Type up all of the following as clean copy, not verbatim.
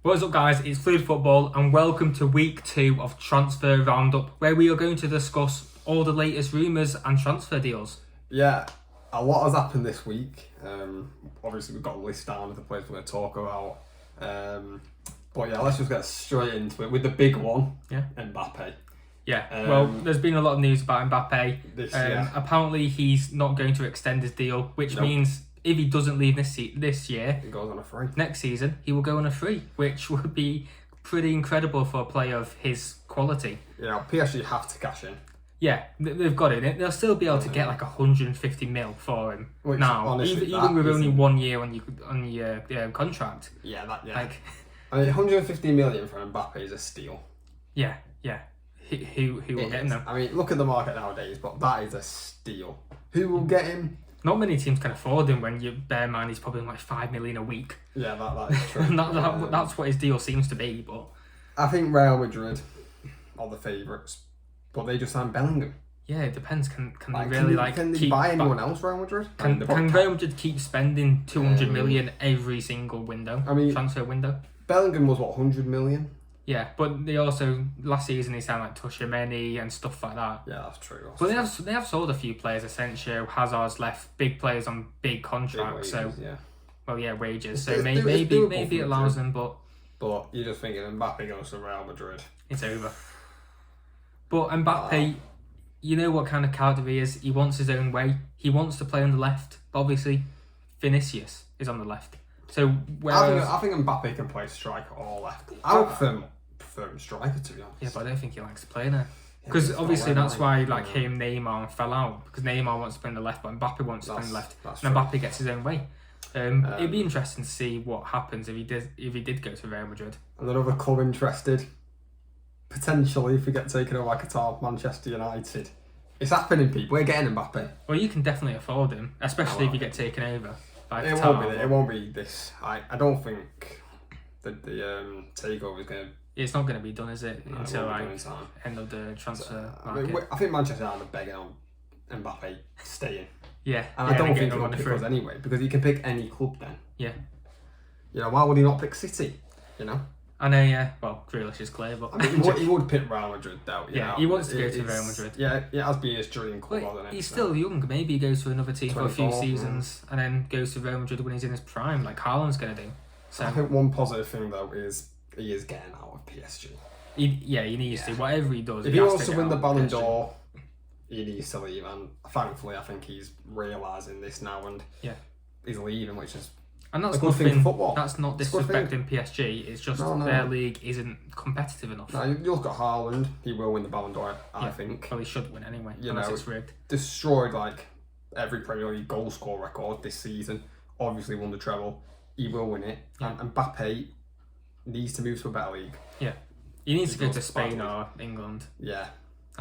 What is up, guys? It's Fluid Football, and welcome to week 2 of Transfer Roundup, where we are going to discuss all the latest rumours and transfer deals. Yeah, a lot has happened this week. Obviously, we've got a list down of the players we're going to talk about. But yeah, let's just get straight into it with the big one, Mbappe. Yeah, well, there's been a lot of news about Mbappe. Apparently, he's not going to extend his deal, which means if he doesn't leave this year, he goes on a free. Next season, he will go on a free, which would be pretty incredible for a player of his quality. Yeah, PSG have to cash in. Yeah, they've got it. They'll still be able to get like 150 mil for him now, honestly, even with only 1 year on your contract. Yeah, Like, I mean, 150 million for Mbappe is a steal. Yeah. Who will get him? I mean, look at the market nowadays, but that is a steal. Who will get him? Not many teams can afford him when you bear in mind he's probably like 5 million a week. Yeah, that is true. That's what his deal seems to be. But I think Real Madrid are the favourites, but they just signed Bellingham. Yeah, it depends. Can they buy anyone else, Real Madrid? Can Real Madrid keep spending 200 million every single window? Transfer window. Bellingham was 100 million. Yeah, but they also last season they signed like Tuchemeni and stuff like that. Yeah, that's true. But they have sold a few players. Asensio, Hazard's left, big players on big contracts. Big wages, wages. So maybe it allows them, but you're just thinking Mbappe goes to Real Madrid. It's over. But Mbappe, you know what kind of character he is. He wants his own way. He wants to play on the left. But obviously, Vinicius is on the left. So I think Mbappe can play striker or left. I would prefer him striker, to be honest. Yeah, but I don't think he likes to play there. Because obviously that's why him, Neymar fell out. Because Neymar wants to play on the left, but Mbappe wants to play on the left. And Mbappe gets his own way. It'd be interesting to see what happens if he did go to Real Madrid. Another club interested, potentially, if we get taken over like Qatar, Manchester United. It's happening, people. We're getting Mbappe. Well, you can definitely afford him, especially if you get taken over. It won't be this. I don't think that the takeover is going to. It's not going to be done, is it? Until end of the transfer market. I think Manchester United are begging on Mbappe staying. Yeah, and I don't think he'll pick us anyway, because he can pick any club then. Yeah. You know, why would he not pick City? You know. I know, yeah. Well, Grealish is clear, but he would pick Real Madrid, though. He wants to go to Real Madrid. Yeah, it has been his dream club, hasn't it? He's still young. Maybe he goes to another team for a few seasons and then goes to Real Madrid when he's in his prime, like Haaland's going to do. So I think one positive thing though is he is getting out of PSG. He needs to. Whatever he does, if he wants to win the Ballon d'Or, he needs to leave. And thankfully, I think he's realising this now, and he's leaving, which is. And that's nothing. That's not disrespecting PSG. It's just their league isn't competitive enough. No, you look at Haaland. He will win the Ballon d'Or. I think. Well, he should win anyway. Unless it's rigged. Destroyed every Premier League goal score record this season. Obviously won the treble. He will win it. And Mbappe needs to move to a better league. Yeah, he needs to go to Spain or England. Yeah,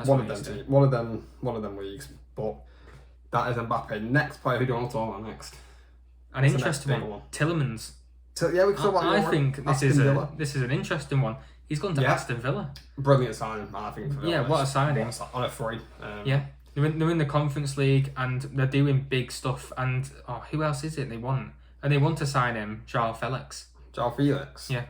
one of them leagues. But that is Mbappe. Next player, who do you want to talk about next? An interesting one. Tielemans. So we can talk about. I think this is an interesting one. He's gone to Aston Villa. Brilliant signing, I think. For Villa. Yeah, what a signing on a free. They're in the Conference League and they're doing big stuff. And who else is it they want? And they want to sign him, João Felix. João Felix. Yeah,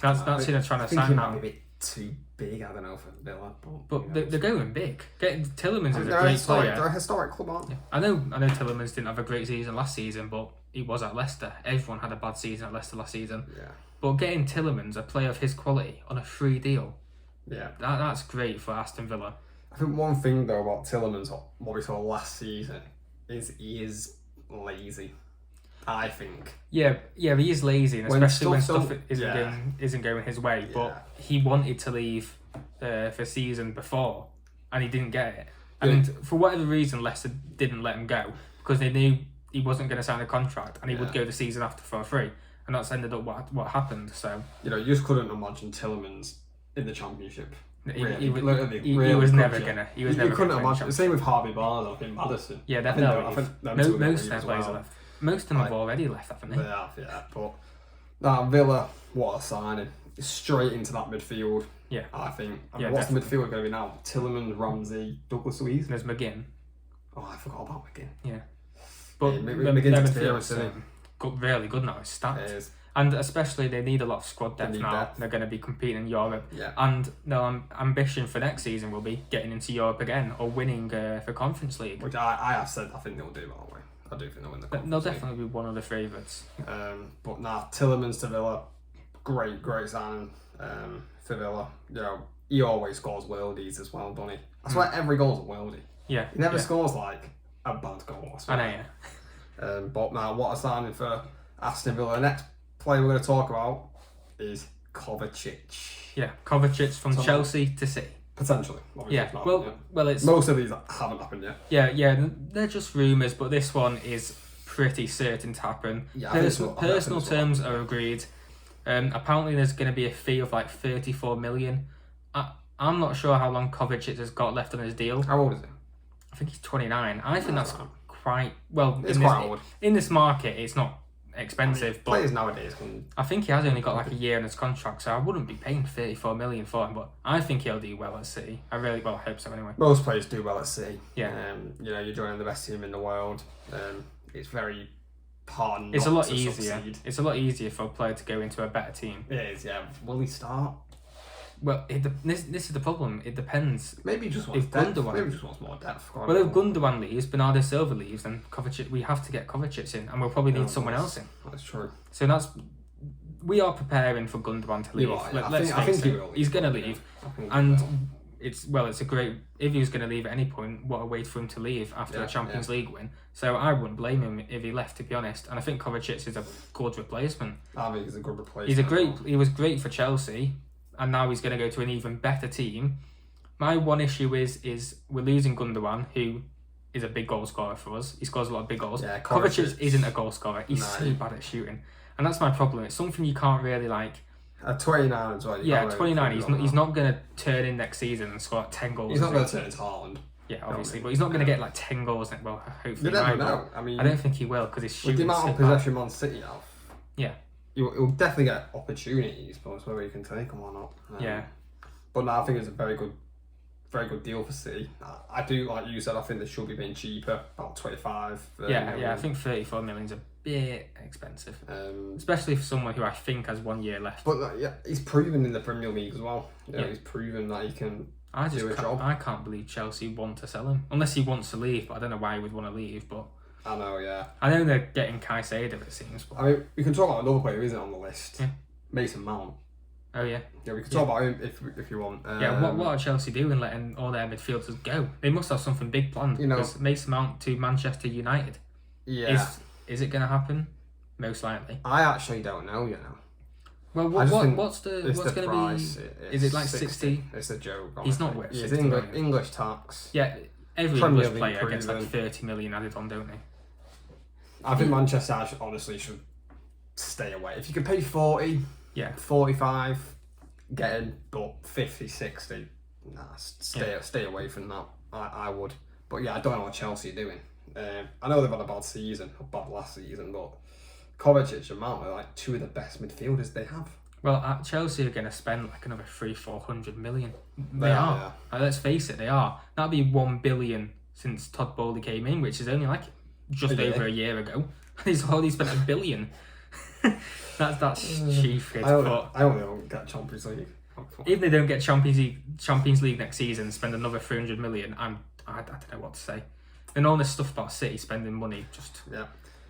that's who they're trying to sign. He might be a bit too big. I don't know for Villa, but they're going big. Tielemans is a great player. They're a historic club, aren't they? I know Tielemans didn't have a great season last season, but he was at Leicester. Everyone had a bad season at Leicester last season. Yeah. But getting Tielemans, a player of his quality, on a free deal, that's great for Aston Villa. I think one thing though about Tielemans, what we saw last season, is he is lazy. I think. Yeah, he is lazy, and especially when stuff isn't going his way. But he wanted to leave for season before, and he didn't get it. And for whatever reason, Leicester didn't let him go because they knew he wasn't going to sign a contract, and he would go the season after for free. And that's ended up what happened. So you just couldn't imagine Tielemans in the Championship. He was never gonna. He was never. You couldn't imagine. Same with Harvey Barnes. I think Maddison. Yeah, definitely. Most of their players are left. Most of them have already left, haven't they? They have, yeah. But Villa, what a signing! Straight into that midfield. Yeah, I think. What's the midfield going to be now? Tielemans, Ramsey, Douglas Luiz. There's McGinn. Oh, I forgot about McGinn. Yeah, but McGinn's experience, really good now. His stats. And especially they need a lot of squad depth now. They're going to be competing in Europe. Yeah. And their ambition for next season will be getting into Europe again or winning for Conference League. Which I have said I think they'll do that way. I do think they'll win the Conference They'll League. definitely be one of the favourites. But Tielemans to Villa, great signing for Villa. You know, he always scores worldies as well, doesn't he? I swear every goal's a worldie. Yeah. He never scores like a bad goal. I know, yeah. But now, what a signing for Aston Villa. The next player we're going to talk about is Kovacic. Yeah, Kovacic from Chelsea to City. Potentially. Yeah, well, it's... Most of these haven't happened yet. Yeah, they're just rumours, but this one is pretty certain to happen. Yeah, personal terms are agreed. Apparently there's going to be a fee of like 34 million. I'm not sure how long Kovacic has got left on his deal. How old is he? I think he's 29. I think that's quite... Well, it's quite old. In this market, it's not expensive, but players nowadays can... I think he has only got like a year in his contract, so I wouldn't be paying 34 million for him, but I think he'll do well at City. I hope so anyway. Most players do well at City. Yeah. You know, you're joining the best team in the world. It's very hard not It's a lot to easier. Succeed. It's a lot easier for a player to go into a better team. It is, yeah. Will he start? Well, this is the problem. It depends. Maybe he just wants depth. Maybe he just wants more depth. Well, if Gundogan leaves, Bernardo Silva leaves, then Kovacic, we have to get Kovacic in, and we'll probably need someone else in. That's true. So we are preparing for Gundogan to leave. I think he will. He's going to leave, and it's a great. If he was going to leave at any point, what a way for him to leave after a Champions League win. So I wouldn't blame him if he left, to be honest. And I think Kovacic is a good replacement. I think he's a good replacement. He was great for Chelsea. And now he's going to go to an even better team. My one issue is we're losing Gundogan, who is a big goal scorer for us. He scores a lot of big goals. Yeah, Kovacic isn't a goal scorer. He's so bad at shooting. And that's my problem. It's something you can't really like... At 29 as well. Yeah, at 29, he's not going to turn in next season and score like 10 goals. He's not going to turn into Haaland. Yeah, obviously. But he's not going to get like 10 goals. Well, hopefully you never know. I mean, I don't think he will because he's shooting. With the amount of possession Man City have. Yeah. You'll definitely get opportunities, but it's whether you can take them or not. Yeah. But no, I think it's a very good deal for City. I do, like you said, I think they should be being cheaper, about 25. Yeah, I think 34 million is a bit expensive, especially for someone who I think has 1 year left. But he's proven in the Premier League as well. He's proven that he can do a job. I can't believe Chelsea want to sell him, unless he wants to leave. But I don't know why he would want to leave. But I know, yeah. I know they're getting Caicedo, it seems. But... I mean, we can talk about another player who isn't on the list. Yeah. Mason Mount. Oh, yeah. Yeah, we can talk about him if you want. What are Chelsea doing letting all their midfielders go? They must have something big planned. You know, because Mason Mount to Manchester United. Yeah. Is it going to happen? Most likely. I actually don't know, you know. Well, what's going to be? Is it like 60? It's a joke. Honestly. He's not worth 60 million. English tax. Yeah, every English player gets like 30 million added on, don't they? I think Manchester honestly should stay away. If you can pay 40, 45, get in, but 50, 60, nah, stay away from that. I would. But yeah, I don't know what Chelsea are doing. I know they've had a bad last season, but Kovacic and Mount are like two of the best midfielders they have. Well, Chelsea are going to spend like another 300-400 million. They are. Let's face it, they are. That'll be 1 billion since Todd Bowley came in, which is only like just over a year ago. He's already spent $1 billion. that's stupid. I don't know get Champions League. If they don't get Champions League next season, spend another 300 million. I don't know what to say. And all this stuff about City spending money,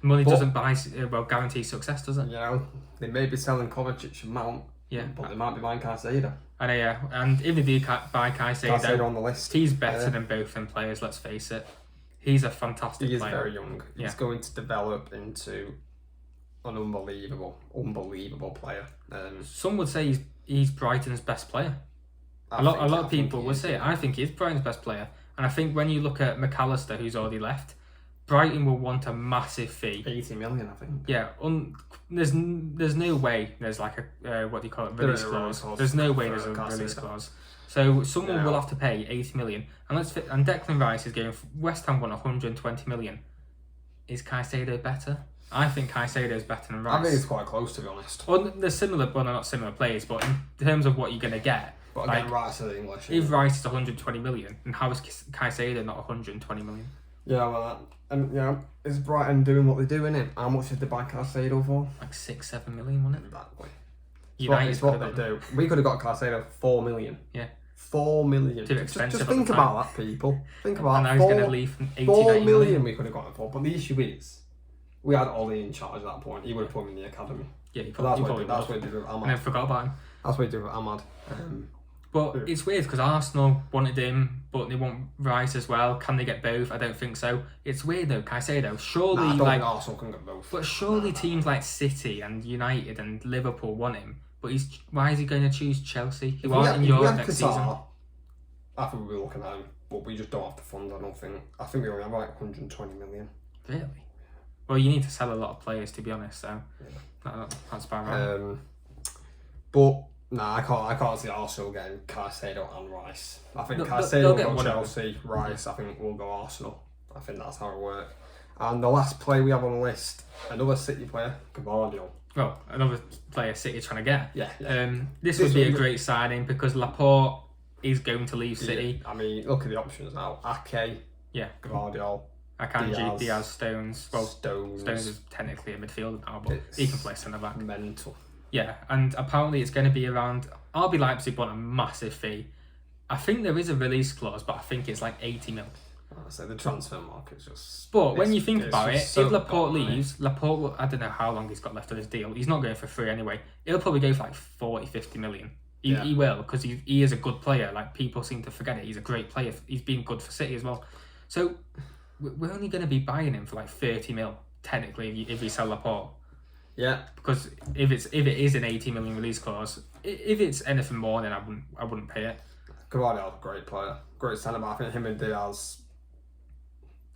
money doesn't guarantee success, does it? You know, they may be selling Kovacic and Mount. Yeah, but they might be buying Caicedo. And and if they do buy Caicedo on the list, he's better than both them players. Let's face it. He's a fantastic player. He is very young. He's going to develop into an unbelievable player. Some would say he's Brighton's best player. A lot of people would say it. I think he's Brighton's best player. And I think when you look at McAllister, who's already left, Brighton will want a massive fee. 80 million, I think. Yeah, there's no way there's like a what do you call it, release clause. There's no way there's a release clause. So someone will have to pay 80 million. And Declan Rice is going. West Ham want 120 million. Is Caicedo better? I think Caicedo is better than Rice. I think it's quite close, to be honest. Well, they're similar, but they're not similar players. But in terms of what you're going to get, but again, Rice is English. If Rice is 120 million, then how is Caicedo not 120 million? Yeah, well, is Brighton doing what they're doing? How much did they buy Caicedo for? Like 6-7 million, wasn't it? Exactly. United what they do. We could have got Caicedo 4 million. Yeah. 4 million. Too expensive. Just think about that, people. Think about and now he's going to leave 4 million we could have got it for. But the issue is, we had Ollie in charge at that point. He would have put him in the academy. Yeah, that's what he did with Ahmad. I never forgot about him. That's what he did with Ahmad. But it's weird because Arsenal wanted him, but they want Rice as well. Can they get both? I don't think so. It's weird though, Caicedo. Surely, I don't think Arsenal can get both. But surely teams like City and United and Liverpool want him. But why is he going to choose Chelsea? He wasn't in Europe next season. I think we'll be looking at him, but we just don't have the funds. I don't think. I think we only have like 120 million. Really? Well, you need to sell a lot of players, to be honest. So that's about right. But. Nah, I can't see Arsenal getting Caicedo and Rice. I think Caicedo will go Chelsea, Rice, I think will go Arsenal. I think that's how it works. And the last player we have on the list, another City player, Gvardiol. Well, another player City trying to get. Yeah. This would be a great signing because Laporte is going to leave City. I mean, look at the options now. Ake, Gvardiol, Akanji, Diaz, Stones. Well, Stones is technically a midfielder now, but he can play centre back. Mental. Yeah, and apparently it's going to be around. RB Leipzig want a massive fee. I think there is a release clause, but I think it's like 80 mil. So the transfer market's just. But when you think about it, if Laporte leaves, Laporte will, I don't know how long he's got left on his deal. He's not going for free anyway. He'll probably go for like 40, 50 million. He will, because he is a good player. Like, people seem to forget it. He's a great player. He's been good for City as well. So we're only going to be buying him for like 30 mil, technically, if we sell Laporte. Yeah, because if it is an 80 million release clause, if it's anything more, then I wouldn't pay it. Gvardiol's a great player, great centre back. I think him and Diaz,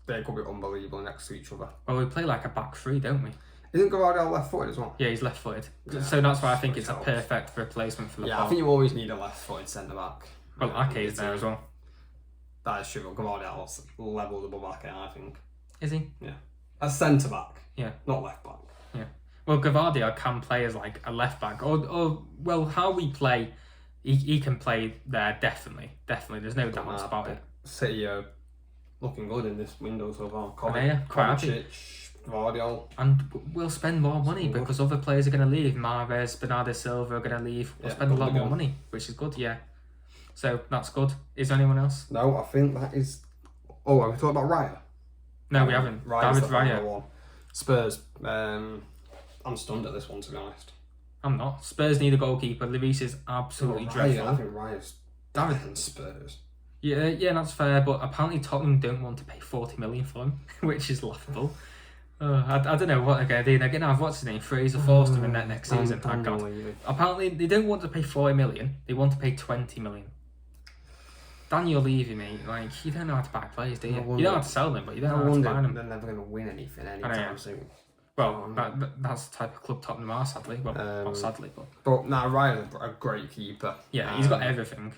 they could be unbelievable next to each other. Well, we play like a back three, don't we? Isn't Gvardiol left-footed as well? Yeah, he's left-footed. Yeah, so that's why I think it's a perfect replacement for Laporte. Yeah, I think you always need a left-footed centre back. Well, Ake is there as well. That is true. Gvardiol's levels above Ake, I think. Is he? Yeah, as centre back. Yeah, not left back. Yeah. Well, Gvardiol can play as like a left back, or well, how we play, he can play there definitely. There's no doubt about it. City are looking good in this window so far. Kovacic, Gvardiol, and we'll spend more money because other players are going to leave. Mahrez, Bernardo Silva are going to leave. We'll spend a lot more money, which is good. Yeah. So that's good. Is there anyone else? No, I think that is. Oh, are we talking about Raya? No, we haven't. David Raya. Spurs. I'm stunned at this one, to be honest. I'm not. Spurs need a goalkeeper. Lloris is absolutely dreadful. I think Raya's better than Spurs. Yeah, that's fair. But apparently Tottenham don't want to pay 40 million for him, which is laughable. I don't know what they're going to do. They're going to have, what's his name, Fraser Forster in that next season. Apparently they don't want to pay 40 million. They want to pay 20 million. Daniel Levy, mate, like, you don't know how to back players, do you? You don't know how to sell them, but you don't know how to buy them. They're never going to win anything anytime soon. Well, that's the type of club Tottenham are, sadly. Well, not sadly, but... But, Ryan's a great keeper. Yeah, he's got everything.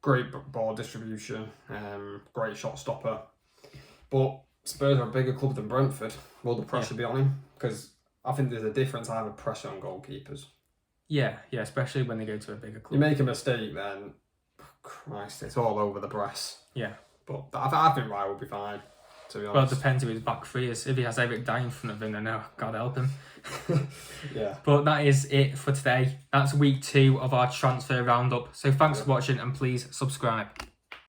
Great ball distribution, great shot stopper. But Spurs are a bigger club than Brentford. Will the pressure be on him? Because I think there's a difference having pressure on goalkeepers. Yeah, especially when they go to a bigger club. You make a mistake, then, Christ, it's all over the press. Yeah. But I think Ryan will be fine. Well, it depends who his back three is. If he has Eric Dyer in front of him, then God help him. Yeah. But that is it for today. That's week 2 of our transfer roundup. So thanks for watching and please subscribe.